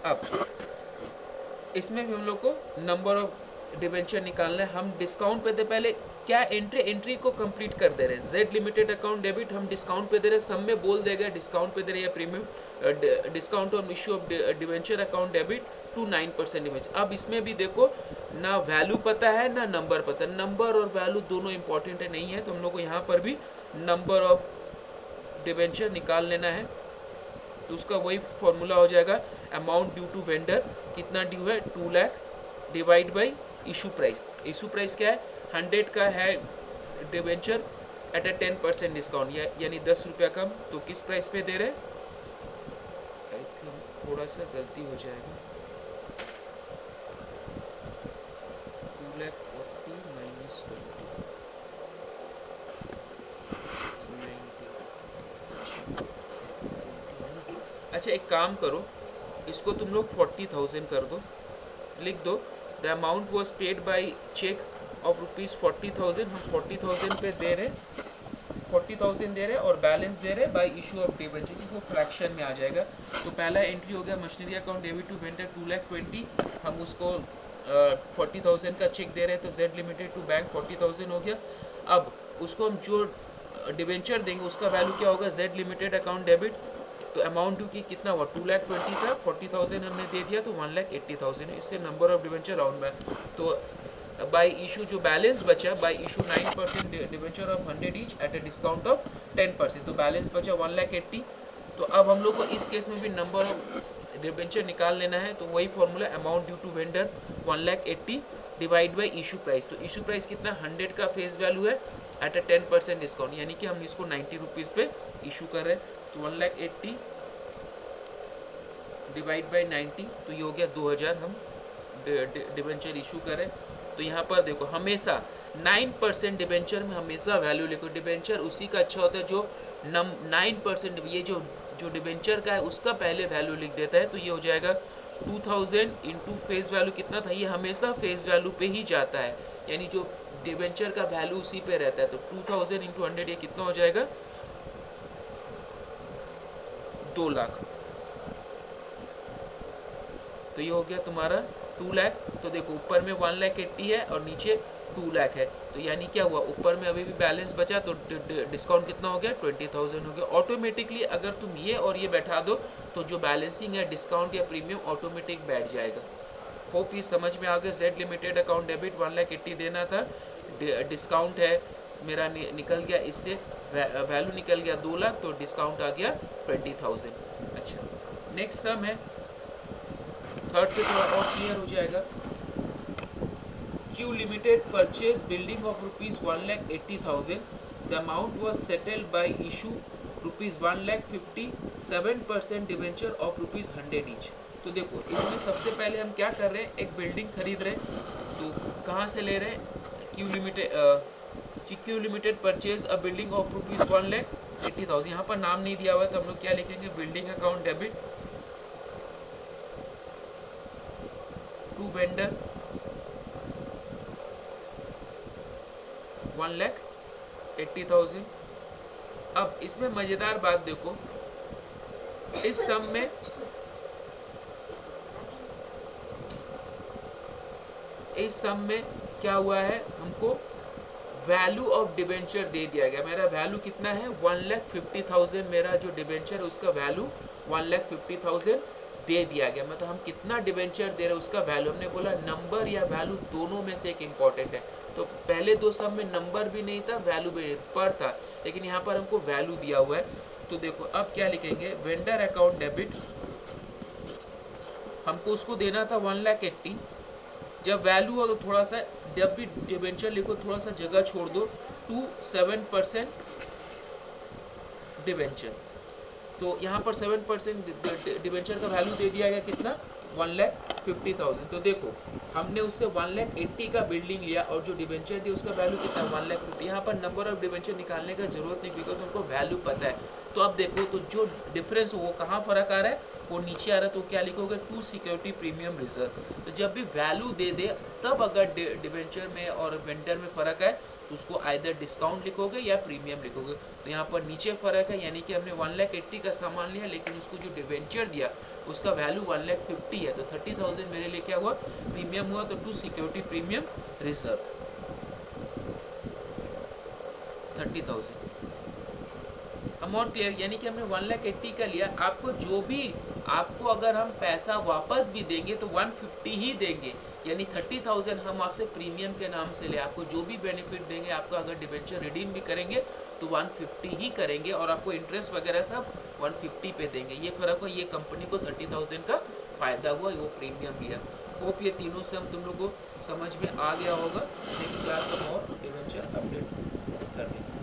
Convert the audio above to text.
अब इसमें भी हम लोग को नंबर ऑफ डिवेंचर निकालना है। हम डिस्काउंट पे दे पहले क्या एंट्री को कंप्लीट कर दे रहे हैं। जेड लिमिटेड अकाउंट डेबिट हम डिस्काउंट पे दे रहे हैं, सब में बोल देगा डिस्काउंट पे दे रहे हैं premium discount on issue of debenture account debit to 9% debenture. अब इसमें भी देखो ना वैल्यू पता है ना नंबर पता है, नंबर और वैल्यू दोनों इंपॉर्टेंट है नहीं है, तो हम लोग को यहाँ पर भी नंबर ऑफ डिवेंचर निकाल लेना है। तो उसका वही फॉर्मूला हो जाएगा अमाउंट ड्यू टू वेंडर, कितना ड्यू है 2 lakh divide by issue price. Issue price क्या है 100 का है डिवेंचर एट अ 10% डिस्काउंट, यानी 10 रुपया कम। तो किस प्राइस पे दे रहे, आई थिंक थोड़ा सा गलती हो जाएगा, 2,40,000 माइनस 90। अच्छा एक काम करो, इसको तुम लोग 40,000 कर दो, लिख दो the amount was paid by cheque of ₹40,000। हम 40,000 पे दे रहे, 40,000 दे रहे और बैलेंस दे रहे बाई इशू ऑफ डिवेंचर, वो फ्रैक्शन में आ जाएगा। तो पहला एंट्री हो गया machinery account debit to vendor 2,20,000, हम उसको 40,000 का चेक दे रहे हैं, तो जेड लिमिटेड टू बैंक 40,000 हो गया। अब उसको हम जो डिवेंचर देंगे उसका वैल्यू क्या होगा, जेड लिमिटेड अकाउंट डेबिट, तो अमाउंट ड्यू की कितना हुआ 2,20,000 था, 40,000 हमने दे दिया तो 1,80,000 है। इससे नंबर ऑफ डिवेंचर राउंड में, तो बाई इशू जो बैलेंस बचा by issue 9% debenture of 100 each eight a discount of 10%, तो बैलेंस बचा 1,80,000। तो अब हम लोग को इस केस में भी नंबर ऑफ डिवेंचर निकाल लेना है, तो वही formula amount due to vendor 1,80,000 divide by issue price. तो इशू प्राइस कितना 100 का फेस वैल्यू है एट ए 10% डिस्काउंट, यानी कि हम इसको 90 रुपीज़ पे इशू कर रहे हैं। तो 1,80,000 डिवाइड बाई 90, तो ये हो गया 2,000 हम डिवेंचर इशू करें। तो यहाँ पर देखो हमेशा 9% डिवेंचर में हमेशा वैल्यू लिखो, डिवेंचर उसी का अच्छा होता है जो 9%, ये जो डिवेंचर का है उसका पहले वैल्यू लिख देता है। तो ये हो जाएगा 2,000 इंटू फेस वैल्यू कितना था, ये हमेशा फेस वैल्यू पे ही जाता है, यानी जो डिवेंचर का वैल्यू उसी पे रहता है। तो 2,000 इंटू 100 ये कितना हो जाएगा 2 लाख। तो ये हो गया तुम्हारा 2 लाख। तो देखो ऊपर में 1,80,000 है और नीचे 2 लाख है, तो यानी क्या हुआ ऊपर में अभी भी बैलेंस बचा, तो डिस्काउंट कितना हो गया 20,000 हो गया। ऑटोमेटिकली अगर तुम ये और ये बैठा दो तो जो बैलेंसिंग है डिस्काउंट या प्रीमियम ऑटोमेटिक बैठ जाएगा। होप ये समझ में आ गया। जेड लिमिटेड अकाउंट डेबिट 1,80,000 देना था, डिस्काउंट है मेरा निकल गया, इससे वैल्यू निकल गया 2 लाख, तो डिस्काउंट आ गया 20,000। अच्छा नेक्स्ट सम है, थर्ड से थोड़ा और क्लियर हो जाएगा। Q Limited purchase building of ₹1,80,000. The amount was settled by issue ₹1,50,000, 7% debenture of ₹100 each। तो देखो इसमें सबसे पहले हम क्या कर रहे हैं, एक बिल्डिंग खरीद रहे हैं, तो कहाँ से ले रहे हैं, Q Limited purchase a building of ₹1,80,000। यहाँ पर नाम नहीं दिया हुआ है तो हम लोग क्या लिखेंगे, building account debit to vendor 1,80,000। अब इसमें मजेदार बात देखो, इस सम में क्या हुआ है, हमको वैल्यू ऑफ डिवेंचर दे दिया गया। मेरा वैल्यू कितना है 1,50,000, मेरा जो डिवेंचर है उसका वैल्यू 1,50,000 दे दिया गया। मतलब हम कितना डिवेंचर दे रहे हैं उसका वैल्यू, हमने बोला नंबर या वैल्यू दोनों में से एक इम्पॉर्टेंट है। तो पहले दो सब में नंबर भी नहीं था वैल्यू भी पर था, लेकिन यहाँ पर हमको वैल्यू दिया हुआ है। तो देखो अब क्या लिखेंगे, वेंडर अकाउंट डेबिट, हमको उसको देना था 1,80,000, जब वैल्यू हो तो थोड़ा सा जब भी डिवेंचर लिखो थोड़ा सा जगह छोड़ दो, 7% डिवेंचर। तो यहाँ पर 7% डिवेंचर का वैल्यू दे दिया गया कितना 1,50,000। तो देखो हमने उससे 1,80,000 का बिल्डिंग लिया और जो डिवेंचर दी उसका वैल्यू कितना 1,00,000। यहाँ पर नंबर ऑफ डिवेंचर निकालने का जरूरत नहीं, बिकॉज हमको वैल्यू पता है। तो अब देखो तो जो डिफरेंस वो कहाँ फर्क आ रहा है, वो नीचे आ रहा है, तो क्या लिखोगे 2 सिक्योरिटी प्रीमियम रिजर्व। तो जब भी वैल्यू दे दे तब अगर डिवेंचर में और वेंडर में फ़र्क है तो उसको आइदर डिस्काउंट लिखोगे या प्रीमियम लिखोगे। तो यहाँ पर नीचे फ़र्क है, यानी कि हमने 1,80,000 का सामान लिया, लेकिन उसको जो डिवेंचर दिया उसका वैल्यू 1,50,000 है, तो 30,000 मेरे लिए क्या हुआ, प्रीमियम हुआ। तो to security premium reserve 30,000 amount clear, यानी कि हमने 1,80,000 का लिया। आपको जो भी, आपको अगर हम पैसा वापस भी देंगे तो 150 ही देंगे, यानी 30,000 हम आपसे प्रीमियम के नाम से ले। आपको जो भी बेनिफिट देंगे, आपको अगर डिबेंचर रिडीम भी करेंगे तो 150 ही करेंगे, और आपको इंटरेस्ट वगैरह सब 150 पे देंगे। ये फ़र्क है, ये कंपनी को 30,000 का फ़ायदा हुआ, वो प्रीमियम लिया। होप ये तीनों से हम तुम लोग को समझ में आ गया होगा। नेक्स्ट क्लास हम और डिबेंचर अपडेट कर देंगे।